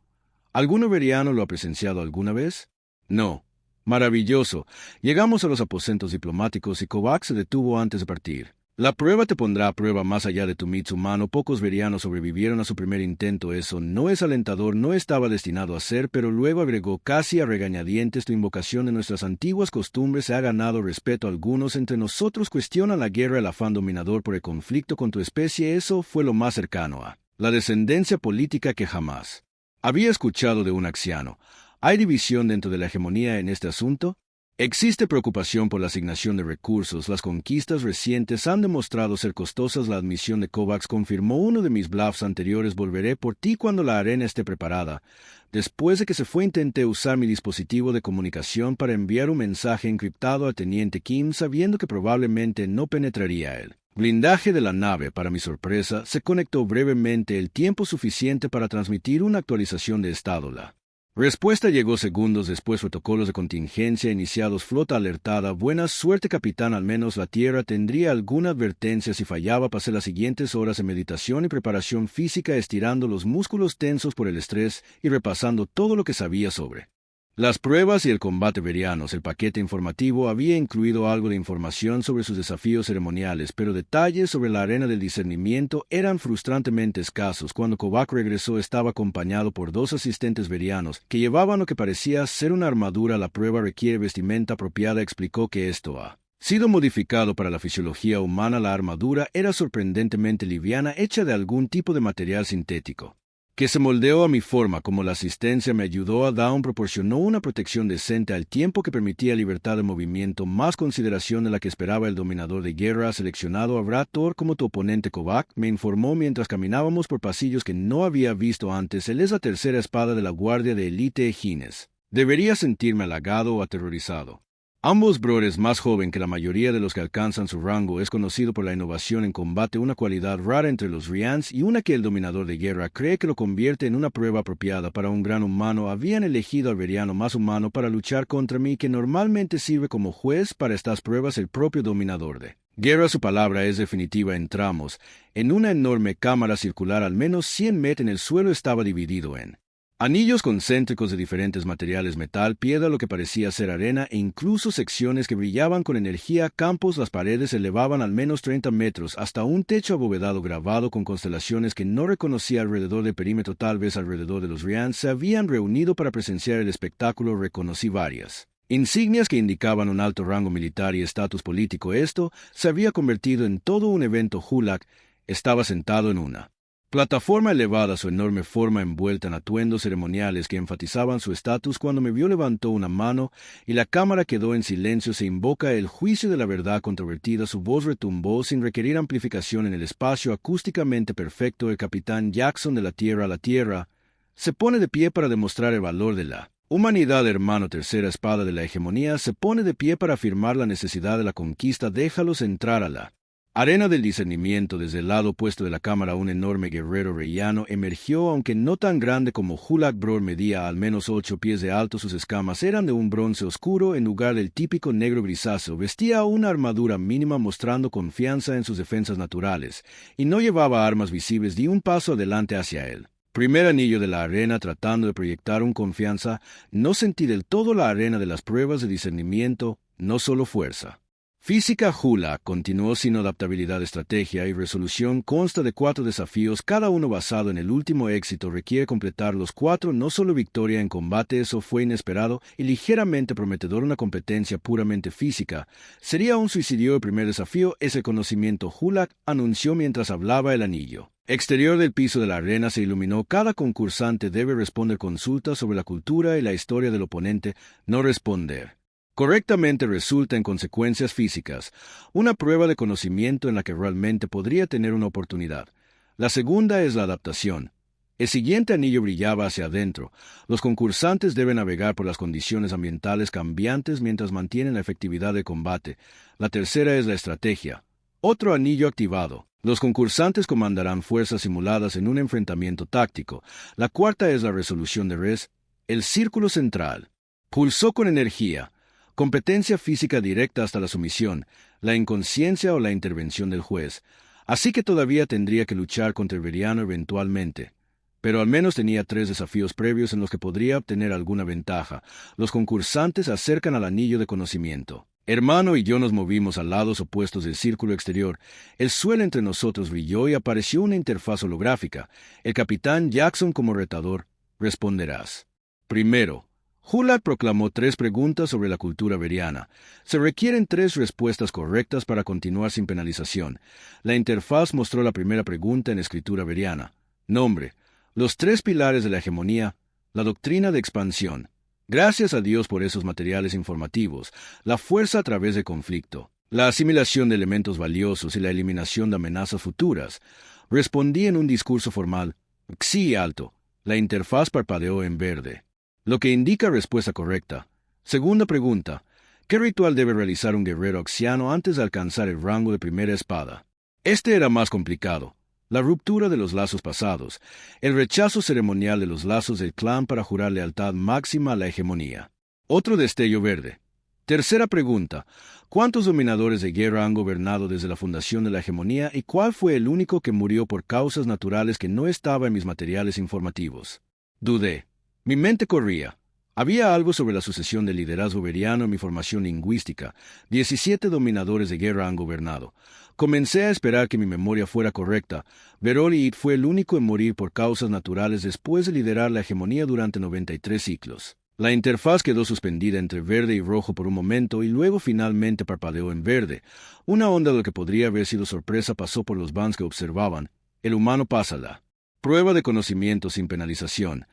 [SPEAKER 1] ¿Algún overiano lo ha presenciado alguna vez? No. Maravilloso. Llegamos a los aposentos diplomáticos y Kovac se detuvo antes de partir. La prueba te pondrá a prueba más allá de tu mits humano. Pocos verianos sobrevivieron a su primer intento. Eso no es alentador, no estaba destinado a ser, pero luego agregó casi a regañadientes: tu invocación de nuestras antiguas costumbres se ha ganado respeto. Algunos entre nosotros cuestionan la guerra, el afán dominador por el conflicto con tu especie. Eso fue lo más cercano a la descendencia política que jamás había escuchado de un anciano. ¿Hay división dentro de la hegemonía en este asunto? Existe preocupación por la asignación de recursos. Las conquistas recientes han demostrado ser costosas. La admisión de Kovacs confirmó uno de mis bluffs anteriores. Volveré por ti cuando la arena esté preparada. Después de que se fue, intenté usar mi dispositivo de comunicación para enviar un mensaje encriptado al teniente Kim, sabiendo que probablemente no penetraría el blindaje de la nave. Para mi sorpresa, se conectó brevemente, el tiempo suficiente para transmitir una actualización de estado. La respuesta llegó segundos después. Protocolos de contingencia iniciados. Flota alertada. Buena suerte, capitán. Al menos la Tierra tendría alguna advertencia si fallaba. Pasé las siguientes horas en meditación y preparación física, estirando los músculos tensos por el estrés y repasando todo lo que sabía sobre las pruebas y el combate verianos. El paquete informativo había incluido algo de información sobre sus desafíos ceremoniales, pero detalles sobre la arena del discernimiento eran frustrantemente escasos. Cuando Kovac regresó, estaba acompañado por 2 asistentes verianos que llevaban lo que parecía ser una armadura. La prueba requiere vestimenta apropiada. Explicó que esto ha sido modificado para la fisiología humana. La armadura era sorprendentemente liviana, hecha de algún tipo de material sintético que se moldeó a mi forma. Como la asistencia me ayudó, a Dawn proporcionó una protección decente al tiempo que permitía libertad de movimiento, más consideración de la que esperaba el dominador de guerra. Seleccionado habrá Thor como tu oponente. Kovac me informó mientras caminábamos por pasillos que no había visto antes. Él es la tercera espada de la guardia de élite Egines. Debería sentirme halagado o aterrorizado. Ambos Bror es más joven que la mayoría de los que alcanzan su rango. Es conocido por la innovación en combate, una cualidad rara entre los Rians y una que el dominador de guerra cree que lo convierte en una prueba apropiada para un gran humano. Habían elegido al veriano más humano para luchar contra mí, que normalmente sirve como juez para estas pruebas. El propio dominador de guerra, su palabra es definitiva. Entramos en una enorme cámara circular, al menos 100 metros en el suelo. Estaba dividido en anillos concéntricos de diferentes materiales: metal, piedra, lo que parecía ser arena e incluso secciones que brillaban con energía. Campos. Las paredes se elevaban al menos 30 metros hasta un techo abovedado grabado con constelaciones que no reconocía alrededor del perímetro. Tal vez alrededor de los Rians se habían reunido para presenciar el espectáculo. Reconocí varias insignias que indicaban un alto rango militar y estatus político. Esto se había convertido en todo un evento. Hulak estaba sentado en una plataforma elevada, su enorme forma envuelta en atuendos ceremoniales que enfatizaban su estatus. Cuando me vio, levantó una mano y la cámara quedó en silencio. Se invoca el juicio de la verdad controvertida. Su voz retumbó sin requerir amplificación en el espacio, acústicamente perfecto. El capitán Jackson de la Tierra se pone de pie para demostrar el valor de la humanidad. Hermano, tercera espada de la hegemonía, se pone de pie para afirmar la necesidad de la conquista. Déjalos entrar a la arena del discernimiento. Desde el lado opuesto de la cámara, un enorme guerrero reyano emergió, aunque no tan grande como Hulak. Bror medía al menos 8 pies de alto. Sus escamas eran de un bronce oscuro en lugar del típico negro grisáceo. Vestía una armadura mínima, mostrando confianza en sus defensas naturales, y no llevaba armas visibles. Di un paso adelante hacia él. Primer anillo de la arena tratando de proyectar un confianza, no sentí del todo la arena de las pruebas de discernimiento, no solo fuerza. Física Hula continuó sin adaptabilidad, estrategia y resolución. Consta de 4 desafíos, cada uno basado en el último éxito. Requiere completar los 4, no solo victoria en combate. Eso fue inesperado y ligeramente prometedor. Una competencia puramente física. Sería un suicidio. El primer desafío es el conocimiento. Hula anunció mientras hablaba el anillo exterior del piso de la arena se iluminó. Cada concursante debe responder consultas sobre la cultura y la historia del oponente. No responder correctamente resulta en consecuencias físicas, una prueba de conocimiento en la que realmente podría tener una oportunidad. La segunda es la adaptación. El siguiente anillo brillaba hacia adentro. Los concursantes deben navegar por las condiciones ambientales cambiantes mientras mantienen la efectividad de combate. La tercera es la estrategia. Otro anillo activado. Los concursantes comandarán fuerzas simuladas en un enfrentamiento táctico. La cuarta es la resolución de res. El círculo central. Pulsó con energía. Competencia física directa hasta la sumisión, la inconsciencia o la intervención del juez. Así que todavía tendría que luchar contra el Veriano eventualmente. Pero al menos tenía 3 desafíos previos en los que podría obtener alguna ventaja. Los concursantes se acercan al anillo de conocimiento. Hermano y yo nos movimos a lados opuestos del círculo exterior. El suelo entre nosotros brilló y apareció una interfaz holográfica. El capitán Jackson como retador. Responderás. Primero, Hula proclamó 3 preguntas sobre la cultura veriana. Se requieren 3 respuestas correctas para continuar sin penalización. La interfaz mostró la primera pregunta en escritura veriana. Nombre. Los 3 pilares de la hegemonía. La doctrina de expansión. Gracias a Dios por esos materiales informativos. La fuerza a través del conflicto. La asimilación de elementos valiosos y la eliminación de amenazas futuras. Respondí en un discurso formal. Sí, alto. La interfaz parpadeó en verde, lo que indica respuesta correcta. Segunda pregunta. ¿Qué ritual debe realizar un guerrero axiano antes de alcanzar el rango de primera espada? Este era más complicado. La ruptura de los lazos pasados. El rechazo ceremonial de los lazos del clan para jurar lealtad máxima a la hegemonía. Otro destello verde. Tercera pregunta. ¿Cuántos dominadores de guerra han gobernado desde la fundación de la hegemonía y cuál fue el único que murió por causas naturales que no estaba en mis materiales informativos? Dudé. Mi mente corría. Había algo sobre la sucesión del liderazgo veriano en mi formación lingüística. 17 dominadores de guerra han gobernado. Comencé a esperar que mi memoria fuera correcta. Veroliid fue el único en morir por causas naturales después de liderar la hegemonía durante 93 ciclos. La interfaz quedó suspendida entre verde y rojo por un momento y luego finalmente parpadeó en verde. Una onda de lo que podría haber sido sorpresa pasó por los vans que observaban. El humano pásala. Prueba de conocimiento sin penalización.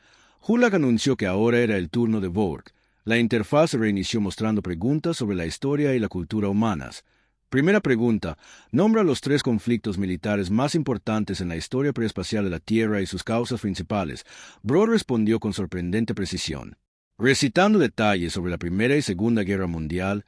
[SPEAKER 1] Hulag anunció que ahora era el turno de Vork. La interfaz se reinició mostrando preguntas sobre la historia y la cultura humanas. Primera pregunta. Nombra los 3 conflictos militares más importantes en la historia preespacial de la Tierra y sus causas principales. Bro respondió con sorprendente precisión, recitando detalles sobre la Primera y Segunda Guerra Mundial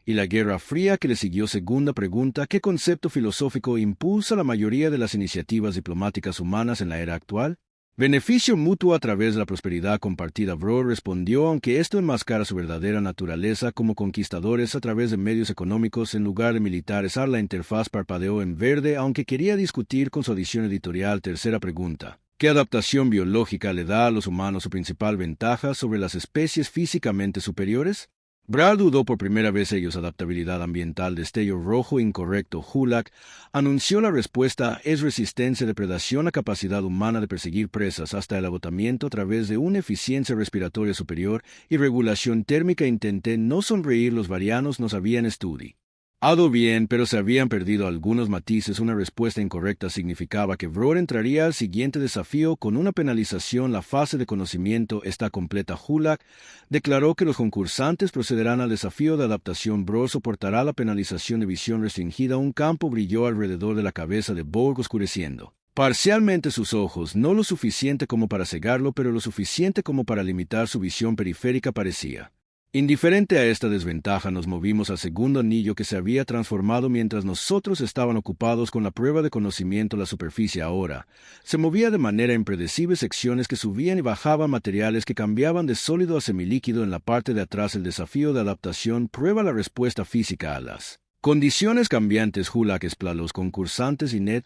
[SPEAKER 1] y la Guerra Fría que le siguió. Segunda pregunta. ¿Qué concepto filosófico impulsa la mayoría de las iniciativas diplomáticas humanas en la era actual? Beneficio mutuo a través de la prosperidad compartida. Bro respondió, aunque esto enmascara su verdadera naturaleza como conquistadores a través de medios económicos en lugar de militares. La interfaz parpadeó en verde, aunque quería discutir con su adición editorial. Tercera pregunta. ¿Qué adaptación biológica le da a los humanos su principal ventaja sobre las especies físicamente superiores? Brad dudó por primera vez ellos. Adaptabilidad ambiental. Destello rojo incorrecto. Hulag anunció la respuesta es resistencia, depredación, a capacidad humana de perseguir presas hasta el agotamiento a través de una eficiencia respiratoria superior y regulación térmica. Intenté no sonreír. Los varianos no sabían estudi. Ado bien, pero se habían perdido algunos matices. Una respuesta incorrecta significaba que Bror entraría al siguiente desafío con una penalización. La fase de conocimiento está completa. Hulag declaró que los concursantes procederán al desafío de adaptación. Bror soportará la penalización de visión restringida. Un campo brilló alrededor de la cabeza de Borg, oscureciendo parcialmente sus ojos, no lo suficiente como para cegarlo, pero lo suficiente como para limitar su visión periférica. Parecía indiferente a esta desventaja. Nos movimos al segundo anillo que se había transformado mientras nosotros estaban ocupados con la prueba de conocimiento. La superficie ahora se movía de manera impredecible, secciones que subían y bajaban, materiales que cambiaban de sólido a semilíquido en la parte de atrás. El desafío de adaptación prueba la respuesta física a las condiciones cambiantes. Hulag explá. Los concursantes y Ned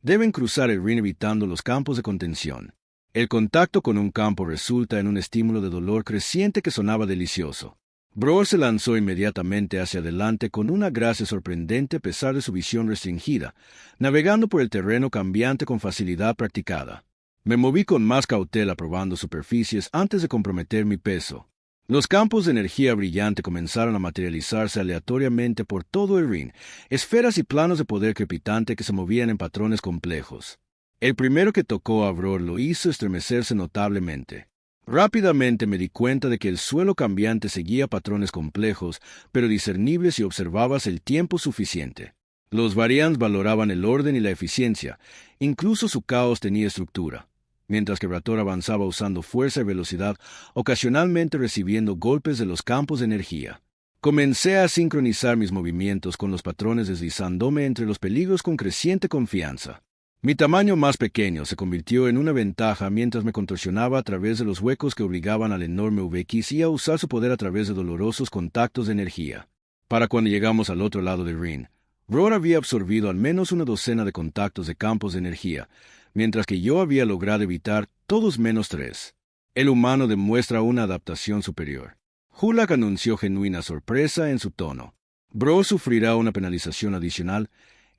[SPEAKER 1] deben cruzar el ring evitando los campos de contención. El contacto con un campo resulta en un estímulo de dolor creciente que sonaba delicioso. Bror se lanzó inmediatamente hacia adelante con una gracia sorprendente a pesar de su visión restringida, navegando por el terreno cambiante con facilidad practicada. Me moví con más cautela probando superficies antes de comprometer mi peso. Los campos de energía brillante comenzaron a materializarse aleatoriamente por todo el ring, esferas y planos de poder crepitante que se movían en patrones complejos. El primero que tocó a Bror lo hizo estremecerse notablemente. Rápidamente me di cuenta de que el suelo cambiante seguía patrones complejos, pero discernibles si observabas el tiempo suficiente. Los variants valoraban el orden y la eficiencia, incluso su caos tenía estructura. Mientras que Brator avanzaba usando fuerza y velocidad, ocasionalmente recibiendo golpes de los campos de energía. Comencé a sincronizar mis movimientos con los patrones deslizándome entre los peligros con creciente confianza. Mi tamaño más pequeño se convirtió en una ventaja mientras me contorsionaba a través de los huecos que obligaban al enorme VX a usar su poder a través de dolorosos contactos de energía. Para cuando llegamos al otro lado del ring, Bror había absorbido al menos una docena de contactos de campos de energía, mientras que yo había logrado evitar todos menos 3. El humano demuestra una adaptación superior. Hulak anunció genuina sorpresa en su tono. Bror sufrirá una penalización adicional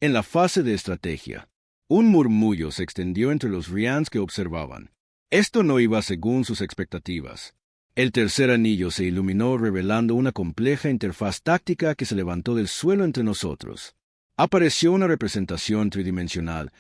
[SPEAKER 1] en la fase de estrategia. Un murmullo se extendió entre los Rians que observaban. Esto no iba según sus expectativas. El tercer anillo se iluminó revelando una compleja interfaz táctica que se levantó del suelo entre nosotros. Apareció una representación tridimensional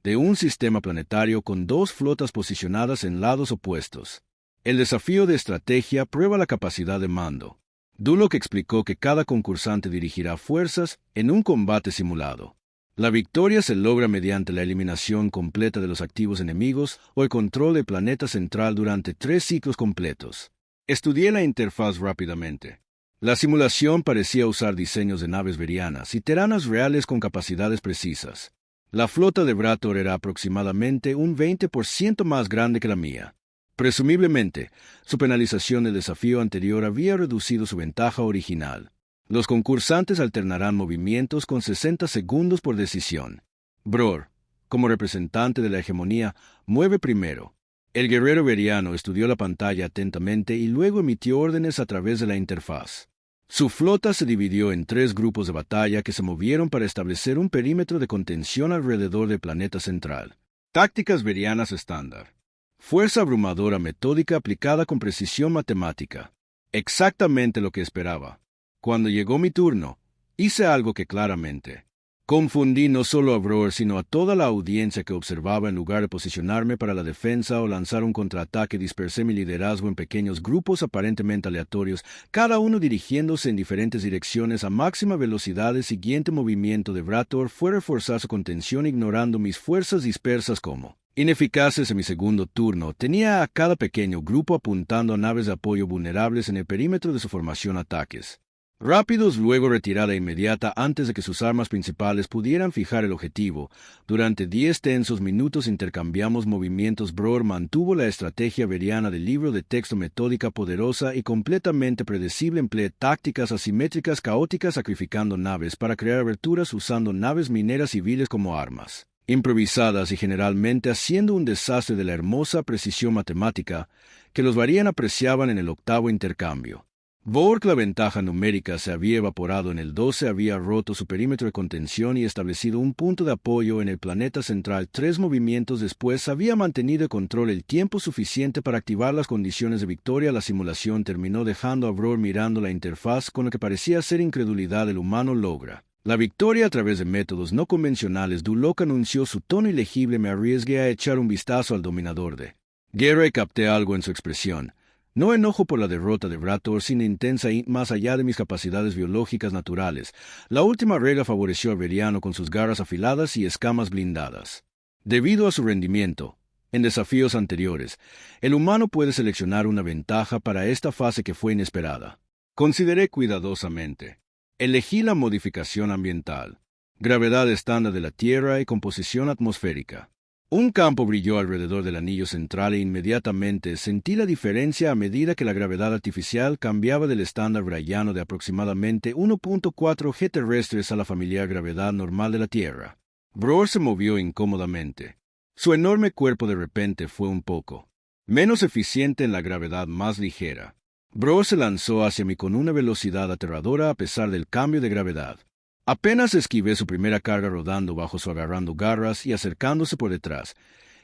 [SPEAKER 1] de un sistema planetario con 2 flotas posicionadas en lados opuestos. El desafío de estrategia prueba la capacidad de mando. Duloc explicó que cada concursante dirigirá fuerzas en un combate simulado. La victoria se logra mediante la eliminación completa de los activos enemigos o el control del planeta central durante 3 ciclos completos. Estudié la interfaz rápidamente. La simulación parecía usar diseños de naves verianas y teranas reales con capacidades precisas. La flota de Brator era aproximadamente un 20% más grande que la mía. Presumiblemente, su penalización del desafío anterior había reducido su ventaja original. Los concursantes alternarán movimientos con 60 segundos por decisión. Bror, como representante de la hegemonía, mueve primero. El guerrero veriano estudió la pantalla atentamente y luego emitió órdenes a través de la interfaz. Su flota se dividió en 3 grupos de batalla que se movieron para establecer un perímetro de contención alrededor del planeta central. Tácticas verianas estándar. Fuerza abrumadora metódica aplicada con precisión matemática. Exactamente lo que esperaba. Cuando llegó mi turno, hice algo que claramente confundí no solo a Bror sino a toda la audiencia que observaba. En lugar de posicionarme para la defensa o lanzar un contraataque, dispersé mi liderazgo en pequeños grupos aparentemente aleatorios, cada uno dirigiéndose en diferentes direcciones a máxima velocidad. El siguiente movimiento de Brator fue reforzar su contención ignorando mis fuerzas dispersas como ineficaces. En mi segundo turno, tenía a cada pequeño grupo apuntando a naves de apoyo vulnerables en el perímetro de su formación ataques. Rápidos, luego retirada inmediata antes de que sus armas principales pudieran fijar el objetivo. Durante 10 tensos minutos intercambiamos movimientos. Bror mantuvo la estrategia veriana del libro de texto metódica poderosa y completamente predecible. Empleé tácticas asimétricas caóticas sacrificando naves para crear aberturas usando naves mineras civiles como armas improvisadas y generalmente haciendo un desastre de la hermosa precisión matemática que los Varian apreciaban en el octavo intercambio. Vork, la ventaja numérica se había evaporado en el 12, había roto su perímetro de contención y establecido un punto de apoyo en el planeta central. 3 movimientos después había mantenido el control el tiempo suficiente para activar las condiciones de victoria. La simulación terminó dejando a Bror mirando la interfaz con lo que parecía ser incredulidad. El humano logra la victoria a través de métodos no convencionales. Duloc anunció su tono ilegible. Me arriesgué a echar un vistazo al dominador de guerra y capté algo en su expresión. No enojo por la derrota de Brator, sino intensa y más allá de mis capacidades biológicas naturales. La última regla favoreció al veriano con sus garras afiladas y escamas blindadas. Debido a su rendimiento, en desafíos anteriores, el humano puede seleccionar una ventaja para esta fase que fue inesperada. Consideré cuidadosamente. Elegí la modificación ambiental, gravedad estándar de la Tierra y composición atmosférica. Un campo brilló alrededor del anillo central e inmediatamente sentí la diferencia a medida que la gravedad artificial cambiaba del estándar brayano de aproximadamente 1.4 G terrestres a la familiar gravedad normal de la Tierra. Bror se movió incómodamente. Su enorme cuerpo de repente fue un poco menos eficiente en la gravedad más ligera. Bro se lanzó hacia mí con una velocidad aterradora a pesar del cambio de gravedad. Apenas esquivé su primera carga rodando bajo su agarrando garras y acercándose por detrás.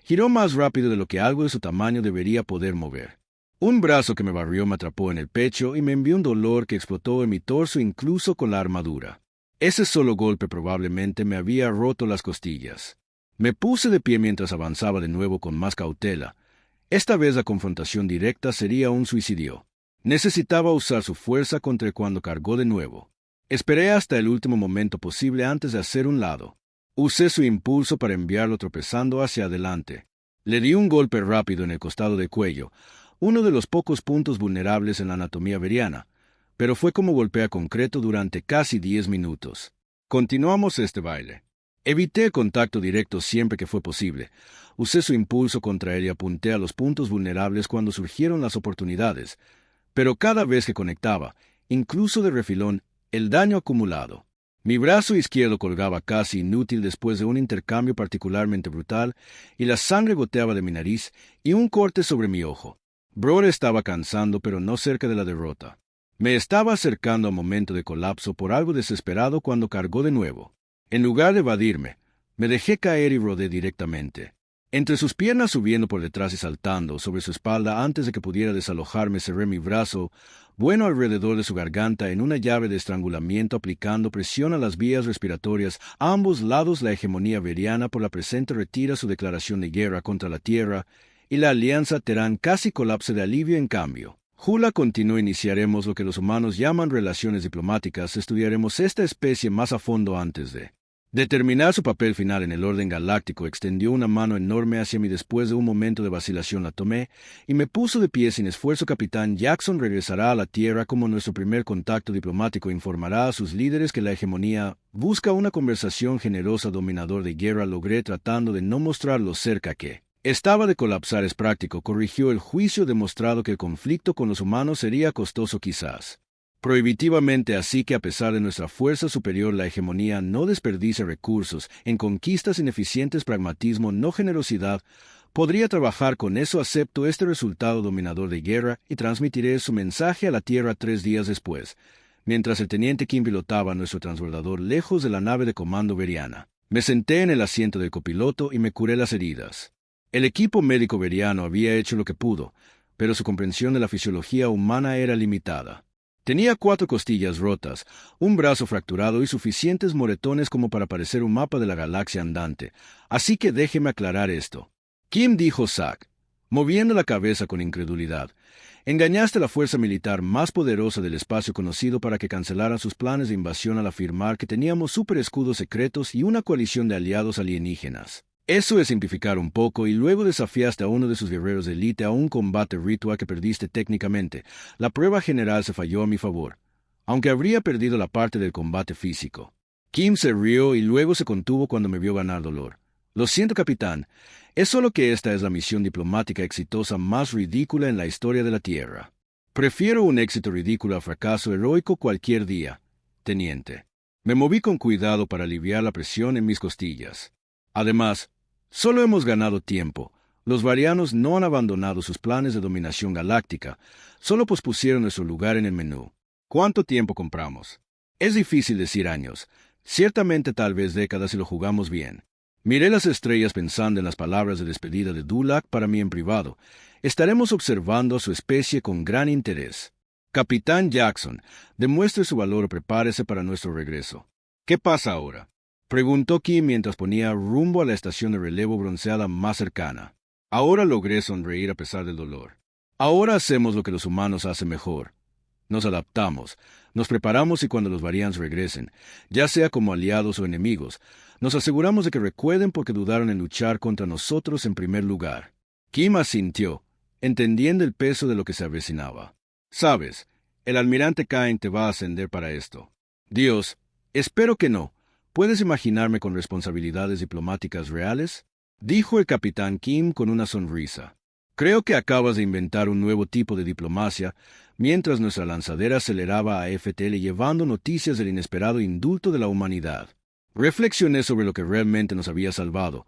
[SPEAKER 1] Giró más rápido de lo que algo de su tamaño debería poder mover. Un brazo que me barrió me atrapó en el pecho y me envió un dolor que explotó en mi torso incluso con la armadura. Ese solo golpe probablemente me había roto las costillas. Me puse de pie mientras avanzaba de nuevo con más cautela. Esta vez la confrontación directa sería un suicidio. Necesitaba usar su fuerza contra cuando cargó de nuevo. Esperé hasta el último momento posible antes de hacer un lado. Usé su impulso para enviarlo tropezando hacia adelante. Le di un golpe rápido en el costado del cuello, uno de los pocos puntos vulnerables en la anatomía veriana, pero fue como golpea concreto durante casi 10 minutos. Continuamos este baile. Evité el contacto directo siempre que fue posible. Usé su impulso contra él y apunté a los puntos vulnerables cuando surgieron las oportunidades, pero cada vez que conectaba, incluso de refilón, el daño acumulado. Mi brazo izquierdo colgaba casi inútil después de un intercambio particularmente brutal, y la sangre goteaba de mi nariz y un corte sobre mi ojo. Bror estaba cansando, pero no cerca de la derrota. Me estaba acercando a momento de colapso por algo desesperado cuando cargó de nuevo. En lugar de evadirme, me dejé caer y rodé directamente. Entre sus piernas subiendo por detrás y saltando sobre su espalda antes de que pudiera desalojarme, cerré mi brazo bueno alrededor de su garganta en una llave de estrangulamiento aplicando presión a las vías respiratorias. A ambos lados la hegemonía veriana por la presente retira su declaración de guerra contra la Tierra y la alianza Terán casi colapse de alivio en cambio. Jula continuó. Iniciaremos lo que los humanos llaman relaciones diplomáticas. Estudiaremos esta especie más a fondo antes de determinar su papel final en el orden galáctico. Extendió una mano enorme hacia mí después de un momento de vacilación. La tomé y me puso de pie sin esfuerzo. Capitán Jackson regresará a la Tierra como nuestro primer contacto diplomático. Informará a sus líderes que la hegemonía busca una conversación generosa. Dominador de guerra, logré tratando de no mostrar lo cerca que estaba de colapsar. Es práctico. Corrigió el juicio demostrado que el conflicto con los humanos sería costoso, quizás prohibitivamente, así que a pesar de nuestra fuerza superior, la hegemonía no desperdicia recursos en conquistas ineficientes. Pragmatismo, no generosidad. Podría trabajar con eso. Acepto este resultado. Dominador de guerra, y transmitiré su mensaje a la Tierra 3 días después, mientras el teniente Kim pilotaba nuestro transbordador lejos de la nave de comando veriana. Me senté en el asiento del copiloto y me curé las heridas. El equipo médico veriano había hecho lo que pudo, pero su comprensión de la fisiología humana era limitada. Tenía 4 costillas rotas, un brazo fracturado y suficientes moretones como para parecer un mapa de la galaxia andante. Así que déjeme aclarar esto. Kim, dijo Zack, moviendo la cabeza con incredulidad. Engañaste a la fuerza militar más poderosa del espacio conocido para que cancelaran sus planes de invasión al afirmar que teníamos superescudos secretos y una coalición de aliados alienígenas. Eso es simplificar un poco, y luego desafiaste a uno de sus guerreros de élite a un combate ritual que perdiste técnicamente. La prueba general se falló a mi favor, aunque habría perdido la parte del combate físico. Kim se rió y luego se contuvo cuando me vio ganar dolor. Lo siento, capitán. Es solo que esta es la misión diplomática exitosa más ridícula en la historia de la Tierra. Prefiero un éxito ridículo a fracaso heroico cualquier día, teniente. Me moví con cuidado para aliviar la presión en mis costillas. Además, solo hemos ganado tiempo. Los varianos no han abandonado sus planes de dominación galáctica, solo pospusieron nuestro lugar en el menú. ¿Cuánto tiempo compramos? Es difícil decir años, ciertamente tal vez décadas si lo jugamos bien. Miré las estrellas pensando en las palabras de despedida de Dulac para mí en privado. Estaremos observando a su especie con gran interés. Capitán Jackson, demuestre su valor o prepárese para nuestro regreso. ¿Qué pasa ahora?, preguntó Kim mientras ponía rumbo a la estación de relevo bronceada más cercana. Ahora logré sonreír a pesar del dolor. Ahora hacemos lo que los humanos hacen mejor. Nos adaptamos, nos preparamos, y cuando los varians regresen, ya sea como aliados o enemigos, nos aseguramos de que recuerden por qué dudaron en luchar contra nosotros en primer lugar. Kim asintió, entendiendo el peso de lo que se avecinaba. Sabes, el almirante Cain te va a ascender para esto. Dios, espero que no. ¿Puedes imaginarme con responsabilidades diplomáticas reales?, dijo el capitán Kim con una sonrisa. Creo que acabas de inventar un nuevo tipo de diplomacia, mientras nuestra lanzadera aceleraba a FTL llevando noticias del inesperado indulto de la humanidad. Reflexioné sobre lo que realmente nos había salvado.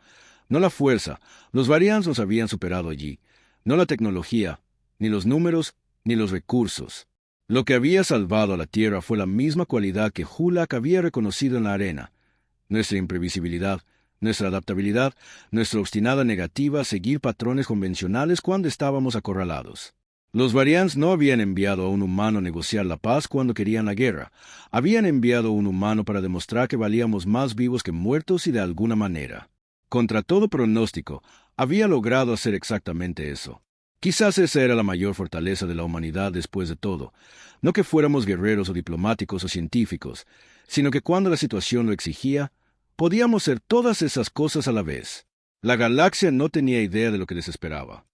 [SPEAKER 1] No la fuerza, los Varians nos habían superado allí, no la tecnología, ni los números, ni los recursos. Lo que había salvado a la Tierra fue la misma cualidad que Hulak había reconocido en la arena: nuestra imprevisibilidad, nuestra adaptabilidad, nuestra obstinada negativa a seguir patrones convencionales cuando estábamos acorralados. Los Varians no habían enviado a un humano a negociar la paz cuando querían la guerra. Habían enviado a un humano para demostrar que valíamos más vivos que muertos y de alguna manera, contra todo pronóstico, había logrado hacer exactamente eso. Quizás esa era la mayor fortaleza de la humanidad después de todo. No que fuéramos guerreros o diplomáticos o científicos, sino que cuando la situación lo exigía, podíamos ser todas esas cosas a la vez. La galaxia no tenía idea de lo que les esperaba.